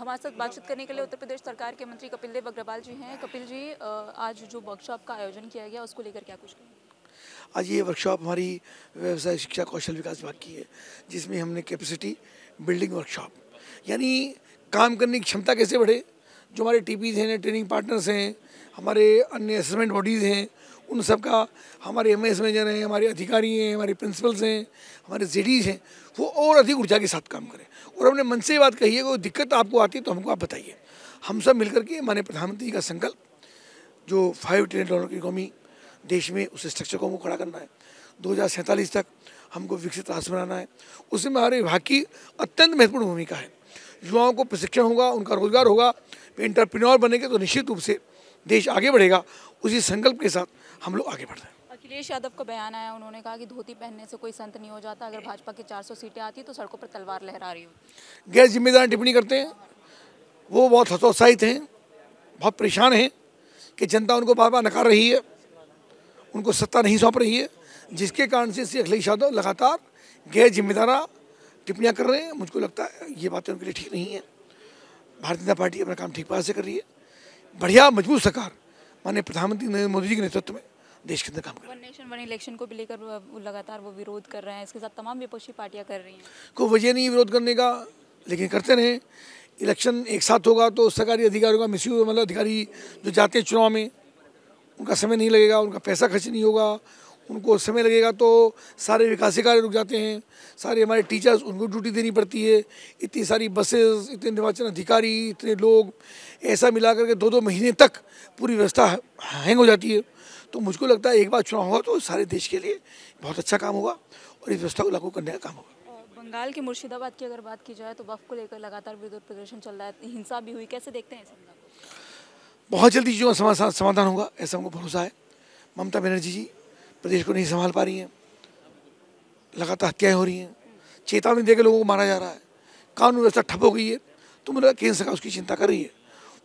हमारे साथ बातचीत करने के लिए उत्तर प्रदेश सरकार के मंत्री कपिल देव अग्रवाल जी हैं। कपिल जी, आज जो वर्कशॉप का आयोजन किया गया उसको लेकर क्या कुछ कहें? आज ये वर्कशॉप हमारी व्यवसाय शिक्षा कौशल विकास विभाग की है, जिसमें हमने कैपेसिटी बिल्डिंग वर्कशॉप यानी काम करने की क्षमता कैसे बढ़े, जो हमारे टीपीज हैं, ट्रेनिंग पार्टनर्स हैं, हमारे अन्य असेसमेंट बॉडीज़ हैं, उन सब का, हमारे एमएस मैनेजर हैं, हमारे अधिकारी हैं, हमारे प्रिंसिपल्स हैं, हमारे जेडीज़ हैं, वो और अधिक ऊर्जा के साथ काम करें। और हमने मन से ये बात कही है, कोई दिक्कत आपको आती है तो हमको आप बताइए। हम सब मिलकर के माननीय प्रधानमंत्री का संकल्प, जो $5 ट्रिलियन की इकोनॉमी देश में, उस स्ट्रक्चर को हमको खड़ा करना है। 2047 तक हमको विकसित राष्ट्र बनाना है। उसमें हमारे विभाग की अत्यंत महत्वपूर्ण भूमिका है। युवाओं को प्रशिक्षण होगा, उनका रोजगार होगा, वे एंटरप्रेन्योर बनेंगे तो निश्चित रूप से देश आगे बढ़ेगा। उसी संकल्प के साथ हम लोग आगे बढ़ रहे हैं। अखिलेश यादव का बयान आया, उन्होंने कहा कि धोती पहनने से कोई संत नहीं हो जाता, अगर भाजपा की 400 सीटें आती तो सड़कों पर तलवार लहरा रही हो। गैर जिम्मेदार टिप्पणी करते हैं। वो बहुत हतोत्साहित हैं, बहुत परेशान हैं कि जनता उनको बार बार नकार रही है, उनको सत्ता नहीं सौंप रही है, जिसके कारण से श्री अखिलेश यादव लगातार गैर जिम्मेदारा टिप्पणियाँ कर रहे हैं। मुझको लगता है ये बातें उनके लिए ठीक नहीं है। भारतीय जनता पार्टी अपना काम ठीक पास से कर रही है। बढ़िया मजबूत सरकार माननीय प्रधानमंत्री नरेंद्र मोदी जी के नेतृत्व में देश के अंदर काम कर रही है। वन नेशन वन इलेक्शन को भी लेकर लगातार वो विरोध कर रहे हैं, इसके साथ तमाम विपक्षी पार्टियां कर रही हैं। कोई वजह नहीं विरोध करने का, लेकिन करते रहे। इलेक्शन एक साथ होगा तो सरकारी अधिकारियों का मिसयूज, मतलब अधिकारी जो जाते हैं चुनाव में, उनका समय नहीं लगेगा, उनका पैसा खर्च नहीं होगा, उनको समय लगेगा तो सारे विकासी कार्य रुक जाते हैं। सारे हमारे टीचर्स, उनको ड्यूटी देनी पड़ती है। इतनी सारी बसेस, इतने निर्वाचन अधिकारी, इतने लोग, ऐसा मिला करके 2-2 महीने तक पूरी व्यवस्था हैंग हो जाती है। तो मुझको लगता है एक बार चुनाव होगा तो सारे देश के लिए बहुत अच्छा काम होगा और इस व्यवस्था को लागू करने का काम होगा। बंगाल के मुर्शिदाबाद की अगर बात की जाए तो वक्फ को लेकर लगातार विरोध प्रदर्शन चल रहा है, हिंसा भी हुई, कैसे देखते हैं इस मुद्दा को? बहुत जल्दी चीज़ों का समाधान होगा, ऐसा हमको भरोसा है। ममता बनर्जी जी प्रदेश को नहीं संभाल पा रही हैं, लगातार हत्याएं हो रही हैं, चेतावनी देकर लोगों को मारा जा रहा है, कानून व्यवस्था ठप हो गई है। तो मुझे केंद्र सरकार उसकी चिंता कर रही है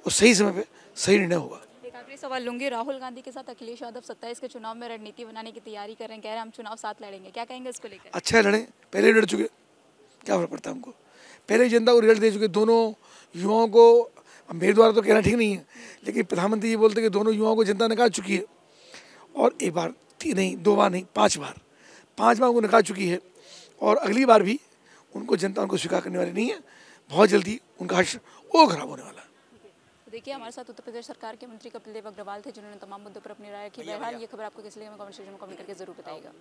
और सही समय पे सही निर्णय होगा। एक आखिरी सवाल लूंगी, राहुल गांधी के साथ अखिलेश यादव 27 के चुनाव में रणनीति बनाने की तैयारी कर रहे हैं, कह रहे हैं हम चुनाव साथ लड़ेंगे, क्या कहेंगे इसको लेकर? अच्छा है, लड़ें, पहले लड़ चुके, क्या फर्क पड़ता है हमको। पहले जनता को रिजल्ट दे चुके दोनों युवाओं को। मेरे द्वारा तो कहना ठीक नहीं है, लेकिन प्रधानमंत्री जी बोलते कि दोनों युवाओं को जनता नकार चुकी है, और एक बार नहीं, 2 बार नहीं, 5 बार उनको नकार चुकी है। और अगली बार भी उनको जनता उनको स्वीकार करने वाली नहीं है। बहुत जल्दी उनका हर्ष और खराब होने वाला है। तो देखिए, हमारे साथ उत्तर प्रदेश सरकार के मंत्री कपिल देव अग्रवाल थे, जिन्होंने तमाम मुद्दों पर अपनी राय रखी। बहरहाल ये खबर आपको किस लिए कमेंट सेक्शन में कमेंट करके जरूर बताइएगा।